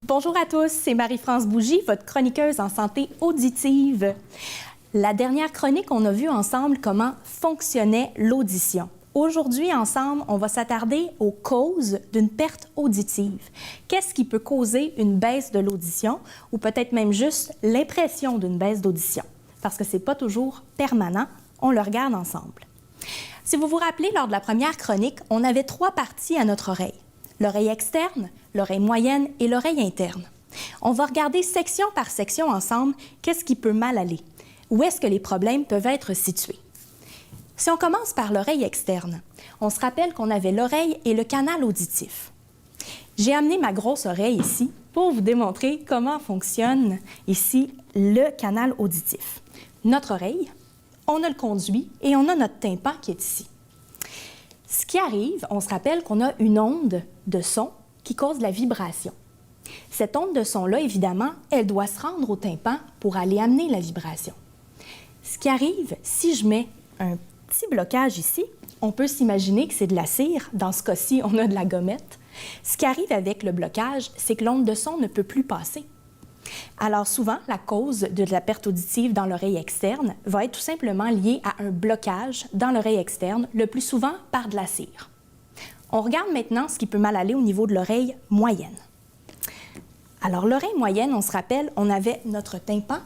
Bonjour à tous, c'est Marie-France Bougie, votre chroniqueuse en santé auditive. La dernière chronique, on a vu ensemble comment fonctionnait l'audition. Aujourd'hui, ensemble, on va s'attarder aux causes d'une perte auditive. Qu'est-ce qui peut causer une baisse de l'audition ou peut-être même juste l'impression d'une baisse d'audition? Parce que ce n'est pas toujours permanent, on le regarde ensemble. Si vous vous rappelez, lors de la première chronique, on avait 3 parties à notre oreille. L'oreille externe, l'oreille moyenne et l'oreille interne. On va regarder section par section ensemble qu'est-ce qui peut mal aller, où est-ce que les problèmes peuvent être situés. Si on commence par l'oreille externe, on se rappelle qu'on avait l'oreille et le canal auditif. J'ai amené ma grosse oreille ici pour vous démontrer comment fonctionne ici le canal auditif. Notre oreille, on a le conduit et on a notre tympan qui est ici. Ce qui arrive, on se rappelle qu'on a une onde de son qui cause de la vibration. Cette onde de son-là, évidemment, elle doit se rendre au tympan pour aller amener la vibration. Ce qui arrive, si je mets un petit blocage ici, on peut s'imaginer que c'est de la cire. Dans ce cas-ci, on a de la gommette. Ce qui arrive avec le blocage, c'est que l'onde de son ne peut plus passer. Alors souvent, la cause de la perte auditive dans l'oreille externe va être tout simplement liée à un blocage dans l'oreille externe, le plus souvent par de la cire. On regarde maintenant ce qui peut mal aller au niveau de l'oreille moyenne. Alors l'oreille moyenne, on se rappelle, on avait notre tympan,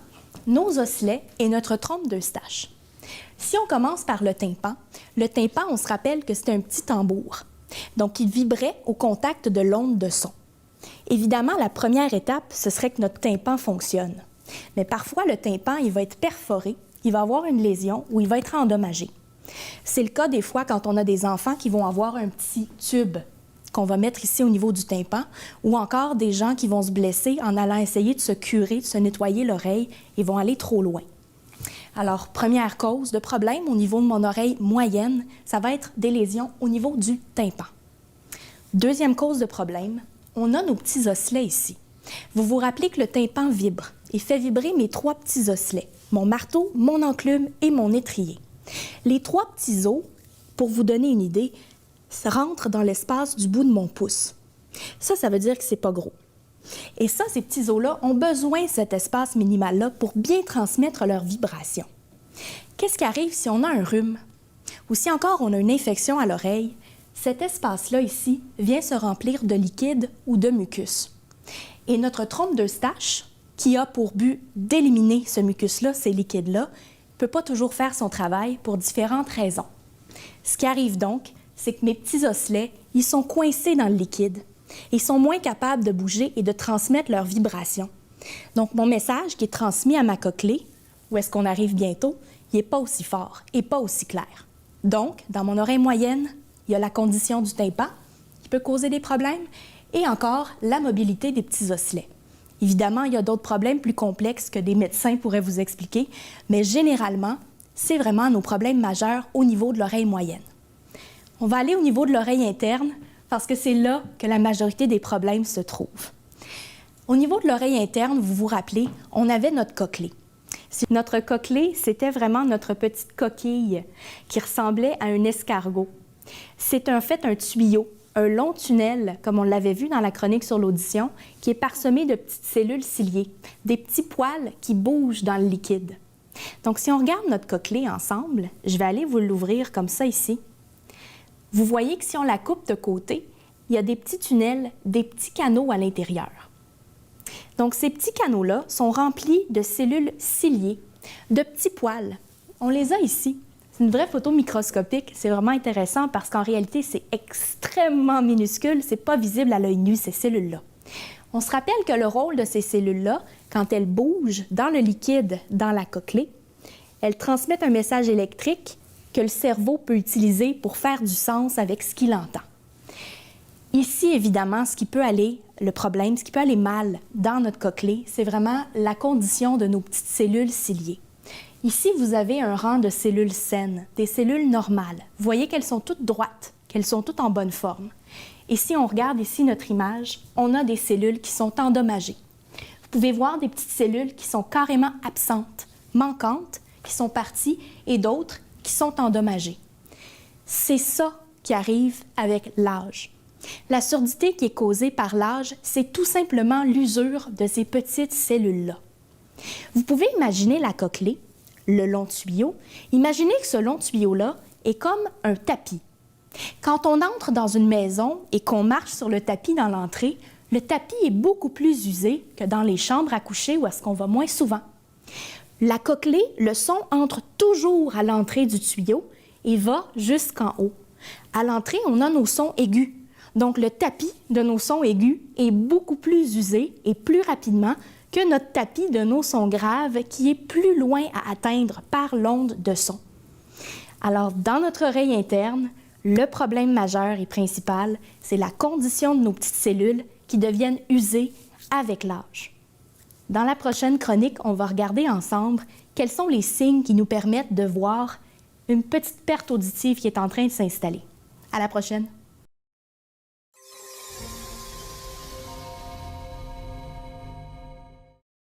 nos osselets et notre trompe d'Eustache. Si on commence par le tympan, on se rappelle que c'est un petit tambour. Donc il vibrait au contact de l'onde de son. Évidemment, la première étape, ce serait que notre tympan fonctionne. Mais parfois, le tympan, il va être perforé, il va avoir une lésion ou il va être endommagé. C'est le cas des fois quand on a des enfants qui vont avoir un petit tube qu'on va mettre ici au niveau du tympan ou encore des gens qui vont se blesser en allant essayer de se curer, de se nettoyer l'oreille et vont aller trop loin. Alors, première cause de problème au niveau de mon oreille moyenne, ça va être des lésions au niveau du tympan. Deuxième cause de problème, on a nos petits osselets ici. Vous vous rappelez que le tympan vibre et fait vibrer mes 3 petits osselets, mon marteau, mon enclume et mon étrier. Les 3 petits os, pour vous donner une idée, rentrent dans l'espace du bout de mon pouce. Ça veut dire que c'est pas gros. Et ça, ces petits os-là ont besoin de cet espace minimal-là pour bien transmettre leur vibration. Qu'est-ce qui arrive si on a un rhume ou si encore on a une infection à l'oreille? Cet espace-là ici vient se remplir de liquide ou de mucus. Et notre trompe d'Eustache, qui a pour but d'éliminer ce mucus-là, ces liquides-là, ne peut pas toujours faire son travail pour différentes raisons. Ce qui arrive donc, c'est que mes petits osselets, ils sont coincés dans le liquide. Ils sont moins capables de bouger et de transmettre leur vibration. Donc, mon message qui est transmis à ma cochlée, où est-ce qu'on arrive bientôt, il n'est pas aussi fort et pas aussi clair. Donc, dans mon oreille moyenne, il y a la condition du tympan qui peut causer des problèmes et encore la mobilité des petits osselets. Évidemment, il y a d'autres problèmes plus complexes que des médecins pourraient vous expliquer, mais généralement, c'est vraiment nos problèmes majeurs au niveau de l'oreille moyenne. On va aller au niveau de l'oreille interne parce que c'est là que la majorité des problèmes se trouvent. Au niveau de l'oreille interne, vous vous rappelez, on avait notre cochlée. Notre cochlée, c'était vraiment notre petite coquille qui ressemblait à un escargot. C'est en fait un tuyau, un long tunnel, comme on l'avait vu dans la chronique sur l'audition, qui est parsemé de petites cellules ciliées, des petits poils qui bougent dans le liquide. Donc, si on regarde notre cochlée ensemble, je vais aller vous l'ouvrir comme ça ici. Vous voyez que si on la coupe de côté, il y a des petits tunnels, des petits canaux à l'intérieur. Donc, ces petits canaux-là sont remplis de cellules ciliées, de petits poils. On les a ici. C'est une vraie photo microscopique. C'est vraiment intéressant parce qu'en réalité, c'est extrêmement minuscule. C'est pas visible à l'œil nu, ces cellules-là. On se rappelle que le rôle de ces cellules-là, quand elles bougent dans le liquide, dans la cochlée, elles transmettent un message électrique que le cerveau peut utiliser pour faire du sens avec ce qu'il entend. Ici, évidemment, ce qui peut aller mal dans notre cochlée, c'est vraiment la condition de nos petites cellules ciliées. Ici, vous avez un rang de cellules saines, des cellules normales. Vous voyez qu'elles sont toutes droites, qu'elles sont toutes en bonne forme. Et si on regarde ici notre image, on a des cellules qui sont endommagées. Vous pouvez voir des petites cellules qui sont carrément absentes, manquantes, qui sont parties, et d'autres qui sont endommagées. C'est ça qui arrive avec l'âge. La surdité qui est causée par l'âge, c'est tout simplement l'usure de ces petites cellules-là. Vous pouvez imaginer la cochlée, le long tuyau. Imaginez que ce long tuyau-là est comme un tapis. Quand on entre dans une maison et qu'on marche sur le tapis dans l'entrée, le tapis est beaucoup plus usé que dans les chambres à coucher où est-ce qu'on va moins souvent. La cochlée, le son entre toujours à l'entrée du tuyau et va jusqu'en haut. À l'entrée, on a nos sons aigus. Donc, le tapis de nos sons aigus est beaucoup plus usé et plus rapidement que notre tapis de nos sons graves qui est plus loin à atteindre par l'onde de son. Alors, dans notre oreille interne, le problème majeur et principal, c'est la condition de nos petites cellules qui deviennent usées avec l'âge. Dans la prochaine chronique, on va regarder ensemble quels sont les signes qui nous permettent de voir une petite perte auditive qui est en train de s'installer. À la prochaine!